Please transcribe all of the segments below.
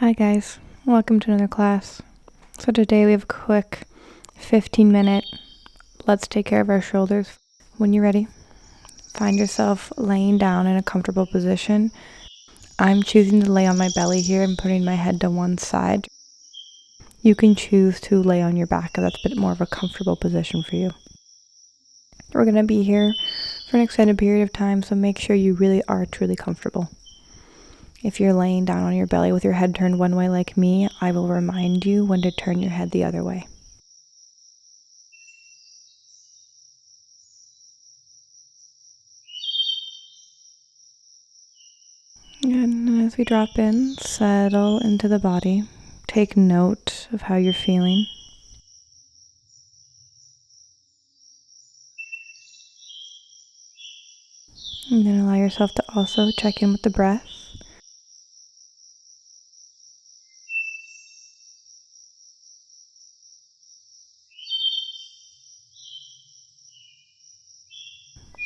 Hi guys, welcome to another class. So today we have a quick 15-minute let's take care of our shoulders. When you're ready, find yourself laying down in a comfortable position. I'm choosing to lay on my belly here and putting my head to one side. You can choose to lay on your back if that's a bit more of a comfortable position for you. We're going to be here for an extended period of time, so make sure you really are truly comfortable. If you're laying down on your belly with your head turned one way like me, I will remind you when to turn your head the other way. And as we drop in, settle into the body. Take note of how you're feeling. And then allow yourself to also check in with the breath.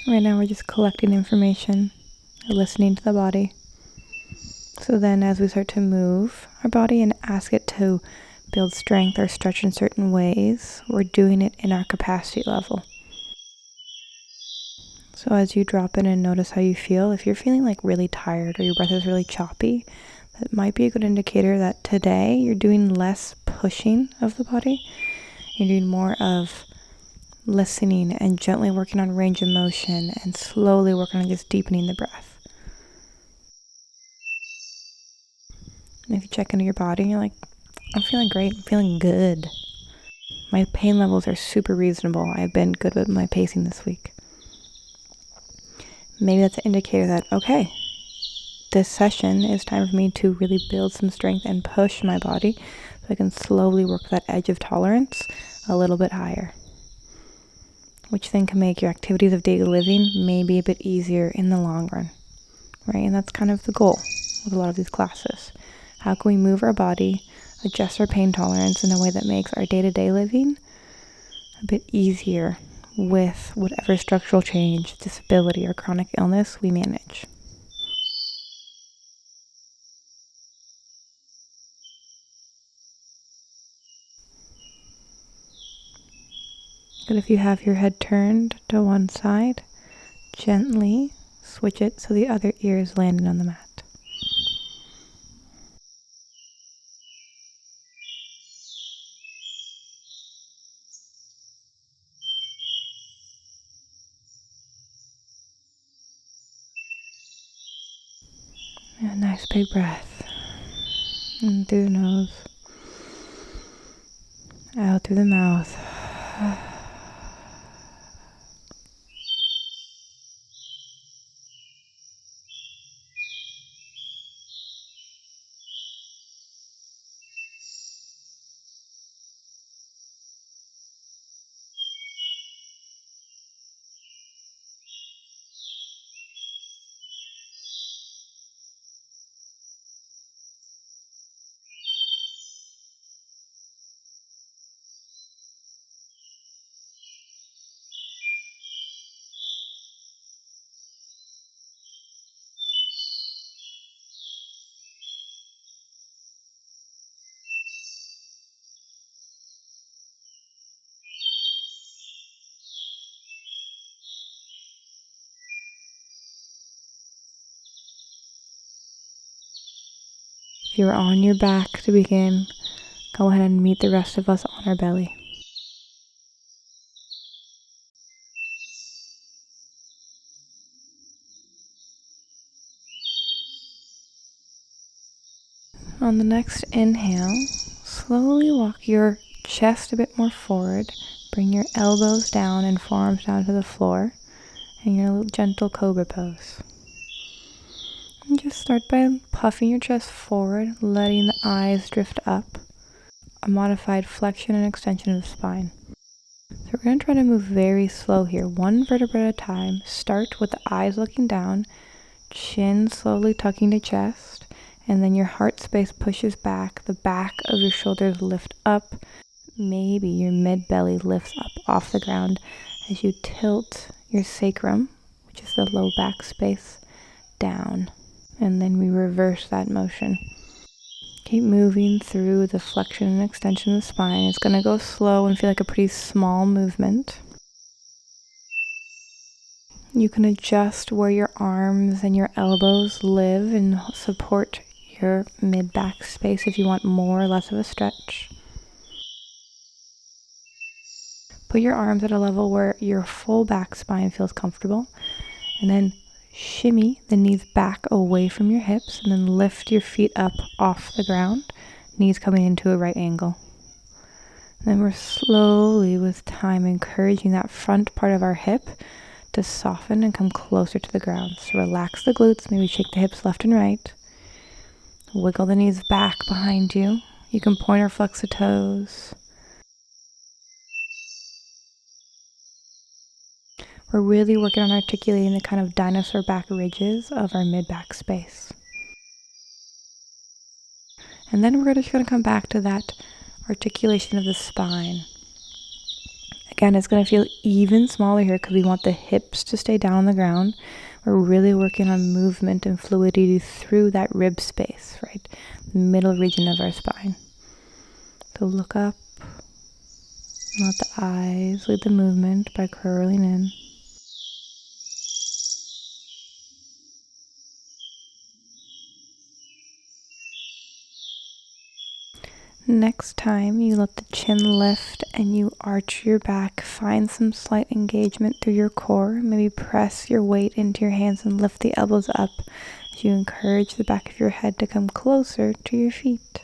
Right now we're just collecting information, listening to the body. So then as we start to move our body and ask it to build strength or stretch in certain ways, we're doing it in our capacity level. So as you drop in and notice how you feel, if you're feeling like really tired or your breath is really choppy, that might be a good indicator that today you're doing less pushing of the body. You're doing more of listening and gently working on range of motion and slowly working on just deepening the breath. And if you check into your body and you're like, I'm feeling great, I'm feeling good. My pain levels are super reasonable. I've been good with my pacing this week. Maybe that's an indicator that, okay, this session is time for me to really build some strength and push my body so I can slowly work that edge of tolerance a little bit higher, which then can make your activities of daily living maybe a bit easier in the long run, right? And that's kind of the goal with a lot of these classes. How can we move our body, adjust our pain tolerance in a way that makes our day-to-day living a bit easier with whatever structural change, disability, or chronic illness we manage. But if you have your head turned to one side, gently switch it so the other ear is landing on the mat. And a nice big breath. In through the nose, out through the mouth. If you're on your back to begin, go ahead and meet the rest of us on our belly. On the next inhale, slowly walk your chest a bit more forward. Bring your elbows down and forearms down to the floor in your little gentle cobra pose. And just start by puffing your chest forward, letting the eyes drift up. A modified flexion and extension of the spine. So we're going to try to move very slow here, one vertebra at a time. Start with the eyes looking down, chin slowly tucking to chest, and then your heart space pushes back, the back of your shoulders lift up, maybe your mid-belly lifts up off the ground as you tilt your sacrum, which is the low back space, down. And then we reverse that motion. Keep moving through the flexion and extension of the spine. It's going to go slow and feel like a pretty small movement. You can adjust where your arms and your elbows live and support your mid-back space if you want more or less of a stretch. Put your arms at a level where your full back spine feels comfortable, and then shimmy the knees back away from your hips, and then lift your feet up off the ground, knees coming into a right angle. And then we're slowly, with time, encouraging that front part of our hip to soften and come closer to the ground. So relax the glutes, maybe shake the hips left and right. Wiggle the knees back behind you. You can point or flex the toes. We're really working on articulating the kind of dinosaur back ridges of our mid-back space. And then we're just going to come back to that articulation of the spine. Again, it's going to feel even smaller here because we want the hips to stay down on the ground. We're really working on movement and fluidity through that rib space, right? The middle region of our spine. So look up and let the eyes lead the movement by curling in. Next time you let the chin lift and you arch your back, find some slight engagement through your core. Maybe press your weight into your hands and lift the elbows up as you encourage the back of your head to come closer to your feet.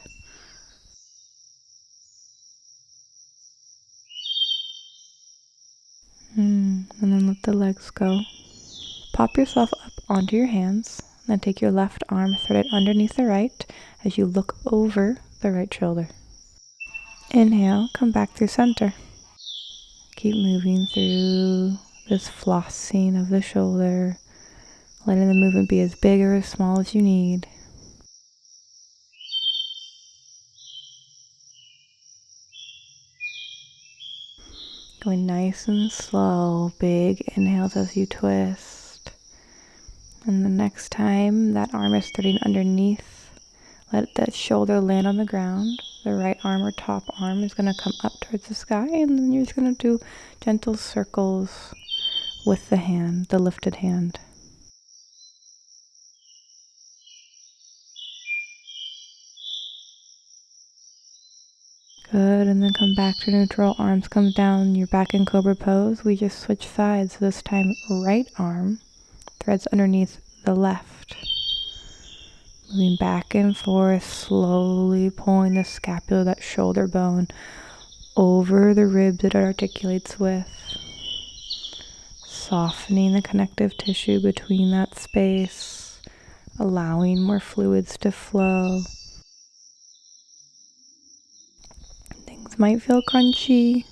And then let the legs go. Pop yourself up onto your hands. Then take your left arm, thread it underneath the right as you look over the right shoulder. Inhale, come back through center. Keep moving through this flossing of the shoulder, letting the movement be as big or as small as you need. Going nice and slow, big inhales as you twist. And the next time that arm is threading underneath, let the shoulder land on the ground. The right arm or top arm is going to come up towards the sky, and then you're just going to do gentle circles with the hand, the lifted hand. Good, and then come back to neutral. Arms come down, you're back in cobra pose. We just switch sides. So this time, right arm threads underneath the left. Moving back and forth, slowly pulling the scapula, that shoulder bone, over the ribs it articulates with. Softening the connective tissue between that space, allowing more fluids to flow. Things might feel crunchy,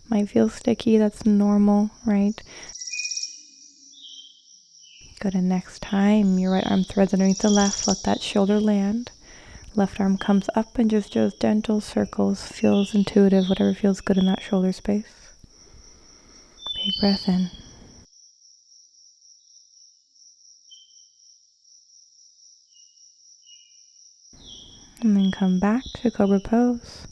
might feel sticky, that's normal, right? Good, and next time your right arm threads underneath the left, let that shoulder land. Left arm comes up and just does gentle circles, feels intuitive, whatever feels good in that shoulder space. Big breath in. And then come back to cobra pose.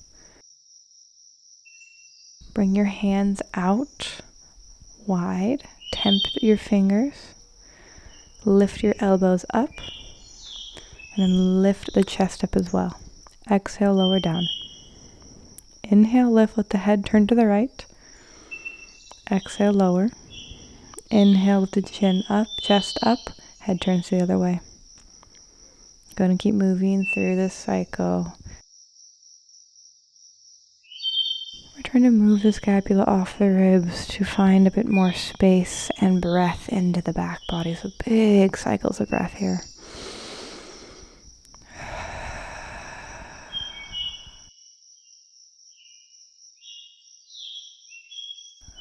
Bring your hands out wide, tempt your fingers, lift your elbows up, and then lift the chest up as well. Exhale, lower down. Inhale, lift, let the head turn to the right. Exhale, lower. Inhale, lift the chin up, chest up, head turns the other way. Going to keep moving through this cycle. We're trying to move the scapula off the ribs to find a bit more space and breath into the back body. So big cycles of breath here.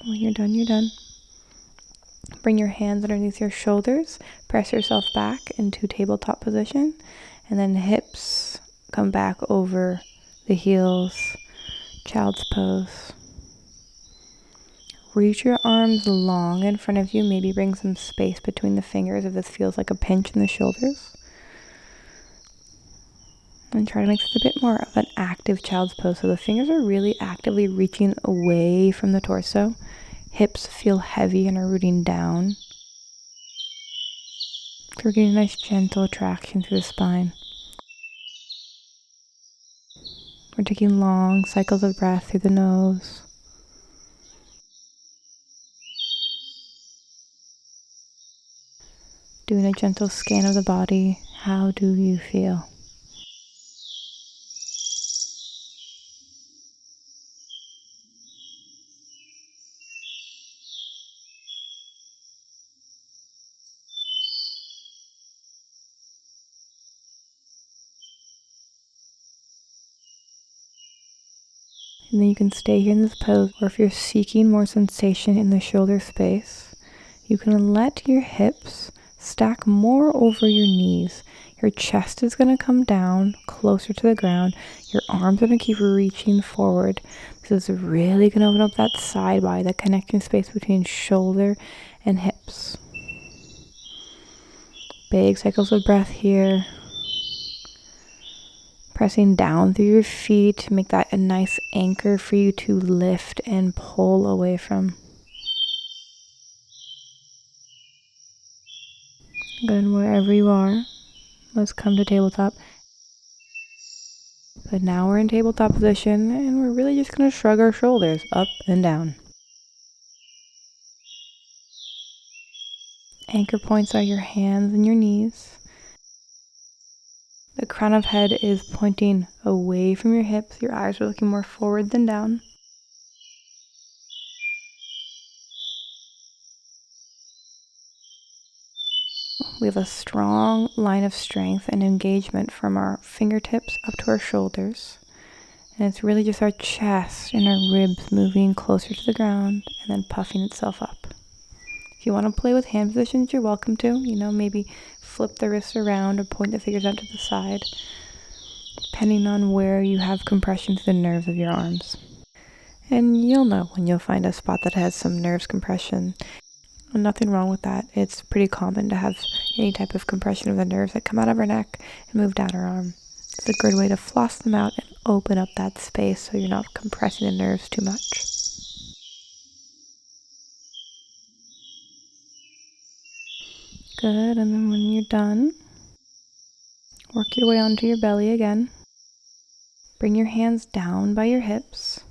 When you're done, you're done. Bring your hands underneath your shoulders. Press yourself back into tabletop position. And then hips come back over the heels. Child's pose. Reach your arms long in front of you. Maybe bring some space between the fingers if this feels like a pinch in the shoulders. And try to make this a bit more of an active child's pose. So the fingers are really actively reaching away from the torso. Hips feel heavy and are rooting down. So we're getting a nice gentle traction through the spine. We're taking long cycles of breath through the nose. Doing a gentle scan of the body. How do you feel? And then you can stay here in this pose, or if you're seeking more sensation in the shoulder space, you can let your hips stack more over your knees. Your chest is going to come down closer to the ground. Your arms are going to keep reaching forward. This is really going to open up that side body, that connecting space between shoulder and hips. Big cycles of breath here. Pressing down through your feet to make that a nice anchor for you to lift and pull away from. Good, wherever you are, let's come to tabletop. But now we're in tabletop position and we're really just going to shrug our shoulders up and down. Anchor points are your hands and your knees. The crown of head is pointing away from your hips. Your eyes are looking more forward than down. We have a strong line of strength and engagement from our fingertips up to our shoulders. And it's really just our chest and our ribs moving closer to the ground and then puffing itself up. If you want to play with hand positions, you're welcome to. Maybe flip the wrists around or point the fingers out to the side, depending on where you have compression to the nerves of your arms. And you'll know when you'll find a spot that has some nerves compression. And nothing wrong with that. It's pretty common to have any type of compression of the nerves that come out of our neck and move down our arm. It's a good way to floss them out and open up that space so you're not compressing the nerves too much. Good, and then when you're done, work your way onto your belly again. Bring your hands down by your hips.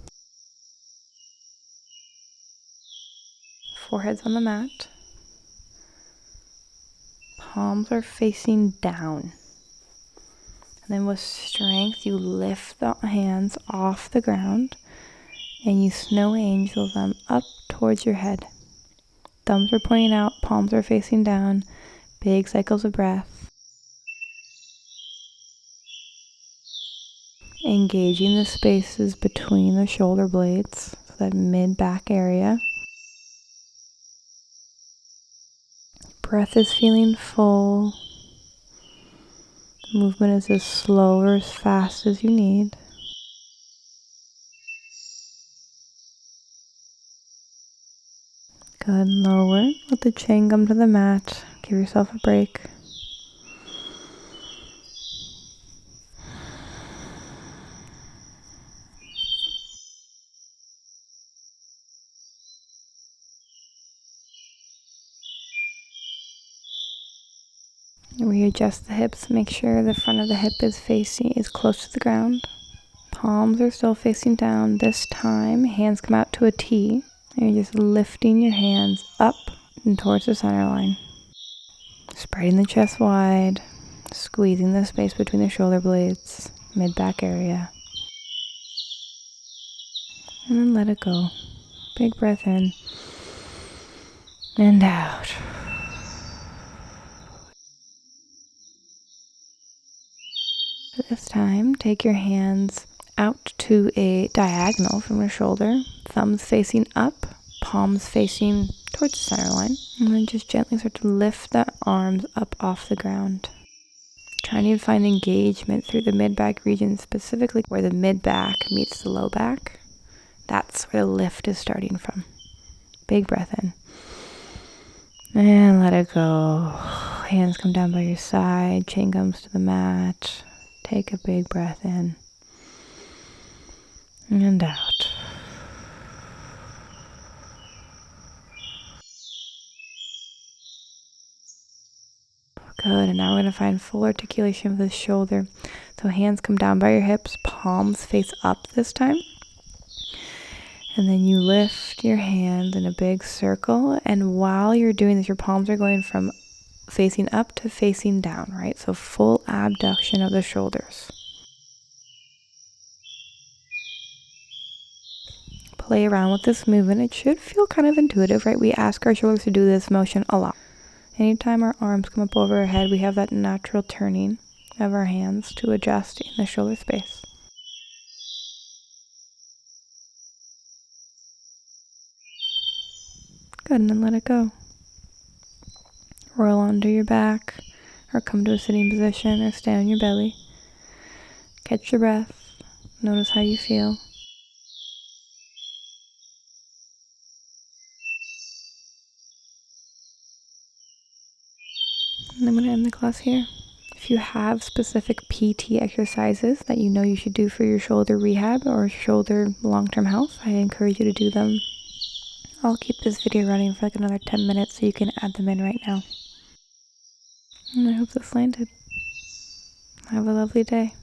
Forehead's on the mat. Palms are facing down. And then with strength, you lift the hands off the ground and you snow angel them up towards your head. Thumbs are pointing out, palms are facing down. Big cycles of breath. Engaging the spaces between the shoulder blades, so that mid-back area. Breath is feeling full. Movement is as slow or as fast as you need. Good, lower. Let the chin come to the mat. Give yourself a break. Readjust the hips. Make sure the front of the hip is close to the ground. Palms are still facing down. This time, hands come out to a T. And you're just lifting your hands up and towards the center line. Spreading the chest wide. Squeezing the space between the shoulder blades. Mid-back area. And then let it go. Big breath in. And out. This time, take your hands out to a diagonal from your shoulder. Thumbs facing up, palms facing towards the center line. And then just gently start to lift the arms up off the ground. Trying to find engagement through the mid-back region, specifically where the mid-back meets the low back. That's where the lift is starting from. Big breath in. And let it go. Hands come down by your side, chin comes to the mat. take a big breath in and out. Good, and now we're going to find full articulation of the shoulder. So hands come down by your hips, palms face up this time. And then you lift your hands in a big circle. And while you're doing this, your palms are going from facing up to facing down, right? So full abduction of the shoulders. Play around with this movement. It should feel kind of intuitive, right? We ask our shoulders to do this motion a lot. Anytime our arms come up over our head, we have that natural turning of our hands to adjust in the shoulder space. Good, and then let it go. Roll onto your back, or come to a sitting position, or stand on your belly. Catch your breath. Notice how you feel. And I'm going to end the class here. If you have specific PT exercises that you know you should do for your shoulder rehab or shoulder long-term health, I encourage you to do them. I'll keep this video running for like another 10 minutes so you can add them in right now. And I hope this landed. Have a lovely day.